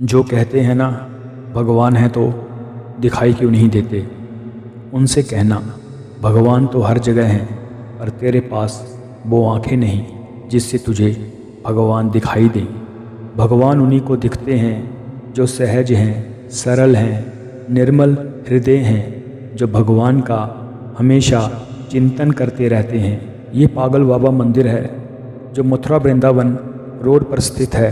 जो कहते हैं ना भगवान है तो दिखाई क्यों नहीं देते, उनसे कहना भगवान तो हर जगह हैं पर तेरे पास वो आंखें नहीं जिससे तुझे भगवान दिखाई दें। भगवान उन्हीं को दिखते हैं जो सहज हैं, सरल हैं, निर्मल हृदय हैं, जो भगवान का हमेशा चिंतन करते रहते हैं। ये पागल बाबा मंदिर है जो मथुरा वृंदावन रोड पर स्थित है।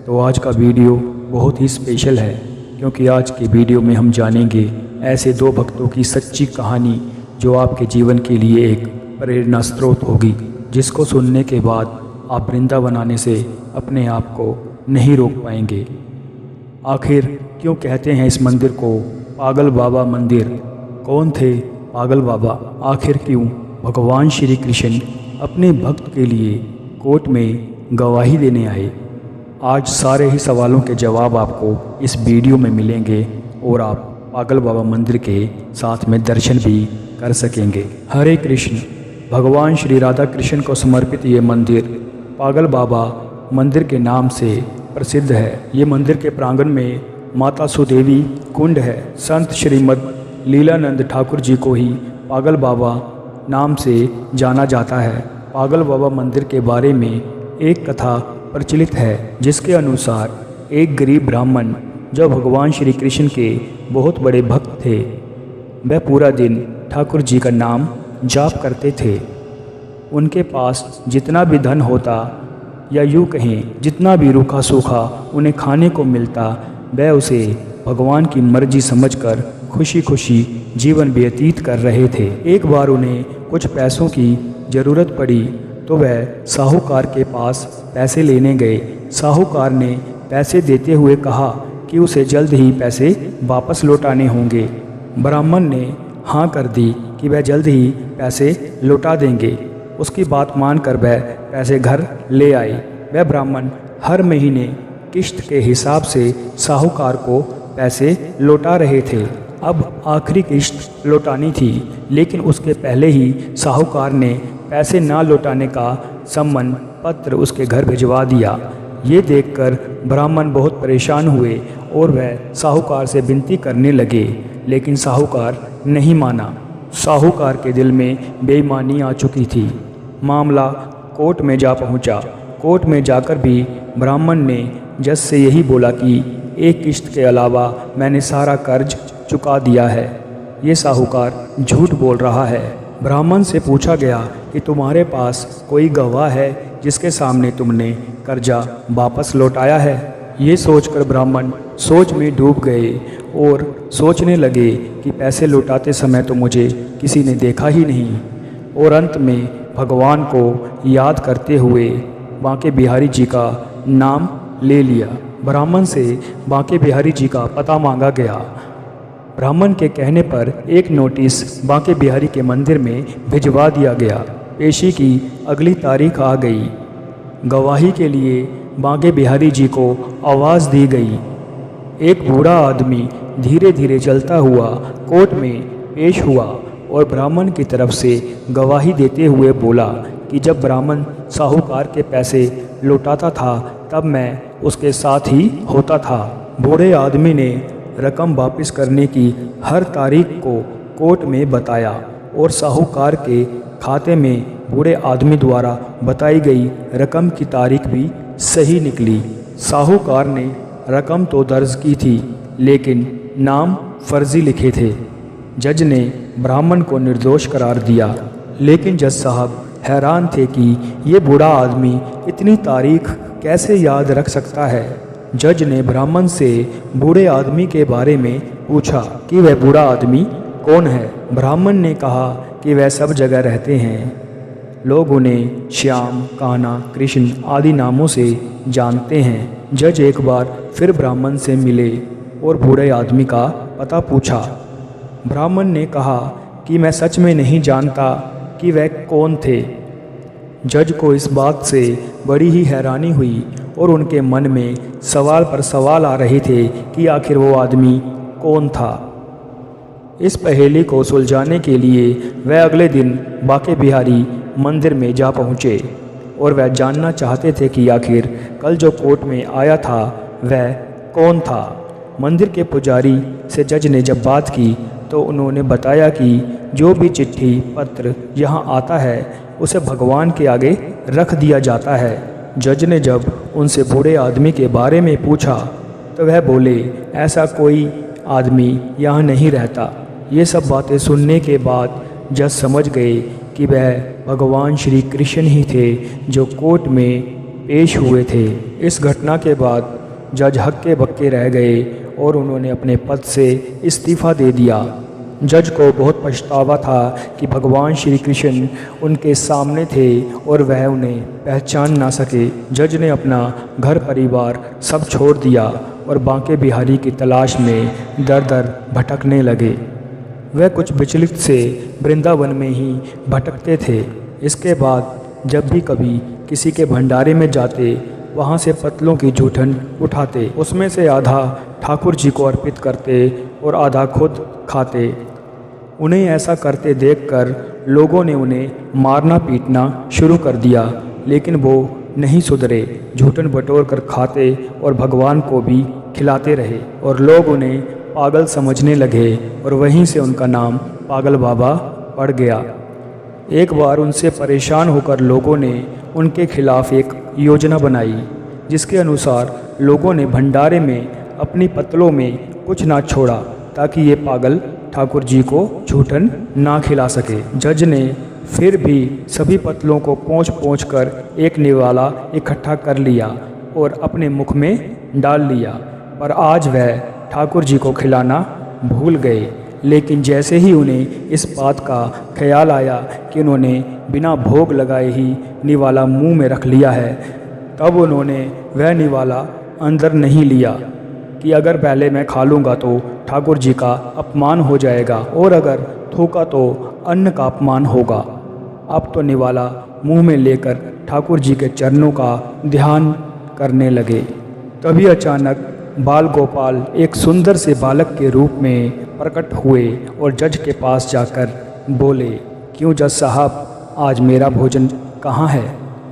तो आज का वीडियो बहुत ही स्पेशल है क्योंकि आज के वीडियो में हम जानेंगे ऐसे दो भक्तों की सच्ची कहानी जो आपके जीवन के लिए एक प्रेरणा स्रोत होगी, जिसको सुनने के बाद आप वृंदावन आने से अपने आप को नहीं रोक पाएंगे। आखिर क्यों कहते हैं इस मंदिर को पागल बाबा मंदिर? कौन थे पागल बाबा? आखिर क्यों भगवान श्री कृष्ण अपने भक्त के लिए कोर्ट में गवाही देने आए? आज सारे ही सवालों के जवाब आपको इस वीडियो में मिलेंगे और आप पागल बाबा मंदिर के साथ में दर्शन भी कर सकेंगे। हरे कृष्ण। भगवान श्री राधा कृष्ण को समर्पित ये मंदिर पागल बाबा मंदिर के नाम से प्रसिद्ध है। ये मंदिर के प्रांगण में माता सुदेवी कुंड है। संत श्रीमद लीलानंद ठाकुर जी को ही पागल बाबा नाम से जाना जाता है। पागल बाबा मंदिर के बारे में एक कथा प्रचलित है जिसके अनुसार एक गरीब ब्राह्मण जो भगवान श्री कृष्ण के बहुत बड़े भक्त थे, वह पूरा दिन ठाकुर जी का नाम जाप करते थे। उनके पास जितना भी धन होता या यूँ कहें जितना भी रूखा सूखा उन्हें खाने को मिलता, वह उसे भगवान की मर्जी समझकर खुशी खुशी जीवन व्यतीत कर रहे थे। एक बार उन्हें कुछ पैसों की ज़रूरत पड़ी तो वह साहूकार के पास पैसे लेने गए। साहूकार ने पैसे देते हुए कहा कि उसे जल्द ही पैसे वापस लौटाने होंगे। ब्राह्मण ने हाँ कर दी कि वह जल्द ही पैसे लौटा देंगे। उसकी बात मानकर वह पैसे घर ले आए। वह ब्राह्मण हर महीने किश्त के हिसाब से साहूकार को पैसे लौटा रहे थे। अब आखिरी किश्त लौटानी थी, लेकिन उसके पहले ही साहूकार ने पैसे ना लौटाने का सम्मन पत्र उसके घर भिजवा दिया। ये देखकर ब्राह्मण बहुत परेशान हुए और वह साहूकार से विनती करने लगे, लेकिन साहूकार नहीं माना। साहूकार के दिल में बेईमानी आ चुकी थी। मामला कोर्ट में जा पहुंचा। कोर्ट में जाकर भी ब्राह्मण ने जज से यही बोला कि एक किश्त के अलावा मैंने सारा कर्ज चुका दिया है। ये साहूकार झूठ बोल रहा है। ब्राह्मण से पूछा गया कि तुम्हारे पास कोई गवाह है जिसके सामने तुमने कर्जा वापस लौटाया है? ये सोचकर ब्राह्मण सोच में डूब गए और सोचने लगे कि पैसे लौटाते समय तो मुझे किसी ने देखा ही नहीं। और अंत में भगवान को याद करते हुए बांके बिहारी जी का नाम ले लिया। ब्राह्मण से बांके बिहारी जी का पता मांगा गया। ब्राह्मण के कहने पर एक नोटिस बांके बिहारी के मंदिर में भिजवा दिया गया। पेशी की अगली तारीख आ गई। गवाही के लिए बांके बिहारी जी को आवाज़ दी गई। एक बूढ़ा आदमी धीरे धीरे चलता हुआ कोर्ट में पेश हुआ और ब्राह्मण की तरफ से गवाही देते हुए बोला कि जब ब्राह्मण साहूकार के पैसे लौटाता था तब मैं उसके साथ ही होता था। बूढ़े आदमी ने रकम वापस करने की हर तारीख को कोर्ट में बताया और साहूकार के खाते में बूढ़े आदमी द्वारा बताई गई रकम की तारीख भी सही निकली। साहूकार ने रकम तो दर्ज की थी लेकिन नाम फर्जी लिखे थे। जज ने ब्राह्मण को निर्दोष करार दिया, लेकिन जज साहब हैरान थे कि ये बूढ़ा आदमी इतनी तारीख कैसे याद रख सकता है। जज ने ब्राह्मण से बूढ़े आदमी के बारे में पूछा कि वह बूढ़ा आदमी कौन है। ब्राह्मण ने कहा कि वह सब जगह रहते हैं। लोग उन्हें श्याम, कान्हा, कृष्ण आदि नामों से जानते हैं। जज एक बार फिर ब्राह्मण से मिले और बूढ़े आदमी का पता पूछा। ब्राह्मण ने कहा कि मैं सच में नहीं जानता कि वह कौन थे। जज को इस बात से बड़ी ही हैरानी हुई और उनके मन में सवाल पर सवाल आ रहे थे कि आखिर वो आदमी कौन था। इस पहेली को सुलझाने के लिए वह अगले दिन बांके बिहारी मंदिर में जा पहुँचे और वह जानना चाहते थे कि आखिर कल जो कोर्ट में आया था वह कौन था। मंदिर के पुजारी से जज ने जब बात की तो उन्होंने बताया कि जो भी चिट्ठी पत्र यहाँ आता है उसे भगवान के आगे रख दिया जाता है। जज ने जब उनसे बूढ़े आदमी के बारे में पूछा तो वह बोले, ऐसा कोई आदमी यहाँ नहीं रहता। ये सब बातें सुनने के बाद जज समझ गए कि वह भगवान श्री कृष्ण ही थे जो कोर्ट में पेश हुए थे। इस घटना के बाद जज हक्के बक्के रह गए और उन्होंने अपने पद से इस्तीफ़ा दे दिया। जज को बहुत पछतावा था कि भगवान श्री कृष्ण उनके सामने थे और वह उन्हें पहचान ना सके। जज ने अपना घर परिवार सब छोड़ दिया और बांके बिहारी की तलाश में दर दर भटकने लगे। वह कुछ विचलित से वृंदावन में ही भटकते थे। इसके बाद जब भी कभी किसी के भंडारे में जाते वहाँ से पतलों की जूठन उठाते, उसमें से आधा ठाकुर जी को अर्पित करते और आधा खुद खाते। उन्हें ऐसा करते देखकर लोगों ने उन्हें मारना पीटना शुरू कर दिया, लेकिन वो नहीं सुधरे। जूठन बटोर कर खाते और भगवान को भी खिलाते रहे और लोग उन्हें पागल समझने लगे और वहीं से उनका नाम पागल बाबा पड़ गया। एक बार उनसे परेशान होकर लोगों ने उनके खिलाफ एक योजना बनाई, जिसके अनुसार लोगों ने भंडारे में अपनी पतलों में कुछ ना छोड़ा ताकि ये पागल ठाकुर जी को जूठन ना खिला सके। जज ने फिर भी सभी पतलों को पोंछ पोंछ कर एक निवाला इकट्ठा कर लिया और अपने मुख में डाल लिया, पर आज वह ठाकुर जी को खिलाना भूल गए। लेकिन जैसे ही उन्हें इस बात का ख्याल आया कि उन्होंने बिना भोग लगाए ही निवाला मुंह में रख लिया है, तब उन्होंने वह निवाला अंदर नहीं लिया कि अगर पहले मैं खा लूँगा तो ठाकुर जी का अपमान हो जाएगा और अगर थूका तो अन्न का अपमान होगा। अब तो निवाला मुंह में लेकर ठाकुर जी के चरणों का ध्यान करने लगे। तभी अचानक बाल गोपाल एक सुंदर से बालक के रूप में प्रकट हुए और जज के पास जाकर बोले, क्यों जज साहब, आज मेरा भोजन कहाँ है।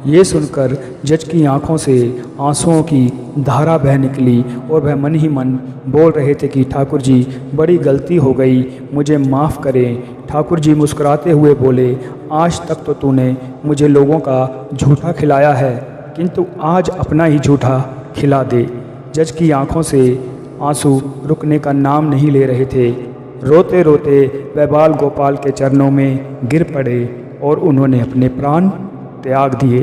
ये सुनकर जज की आंखों से आंसुओं की धारा बह निकली और वह मन ही मन बोल रहे थे कि ठाकुर जी, बड़ी गलती हो गई, मुझे माफ़ करें। ठाकुर जी मुस्कुराते हुए बोले, आज तक तो तूने मुझे लोगों का झूठा खिलाया है, किंतु आज अपना ही झूठा खिला दे। जज की आंखों से आंसू रुकने का नाम नहीं ले रहे थे। रोते रोते वह बाल गोपाल के चरणों में गिर पड़े और उन्होंने अपने प्राण त्याग दिए।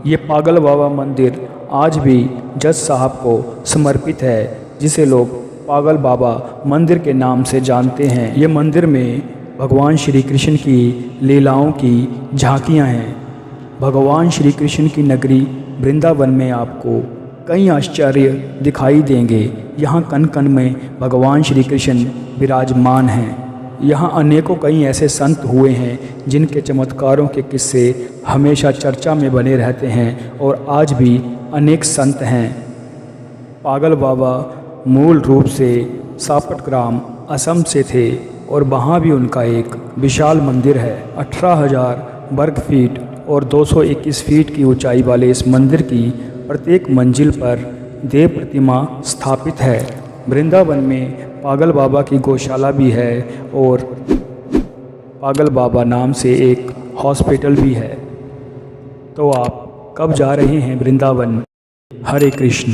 ये पागल बाबा मंदिर आज भी जज साहब को समर्पित है, जिसे लोग पागल बाबा मंदिर के नाम से जानते हैं। ये मंदिर में भगवान श्री कृष्ण की लीलाओं की झांकियाँ हैं। भगवान श्री कृष्ण की नगरी वृंदावन में आपको कई आश्चर्य दिखाई देंगे। यहाँ कण कण में भगवान श्री कृष्ण विराजमान हैं। यहाँ अनेकों कई ऐसे संत हुए हैं जिनके चमत्कारों के किस्से हमेशा चर्चा में बने रहते हैं और आज भी अनेक संत हैं। पागल बाबा मूल रूप से सापट ग्राम असम से थे और वहाँ भी उनका एक विशाल मंदिर है। 18,000 वर्ग फीट और 221 फीट की ऊंचाई वाले इस मंदिर की प्रत्येक मंजिल पर देव प्रतिमा स्थापित है। वृंदावन में पागल बाबा की गौशाला भी है और पागल बाबा नाम से एक हॉस्पिटल भी है। तो आप कब जा रहे हैं वृंदावन? हरे कृष्ण।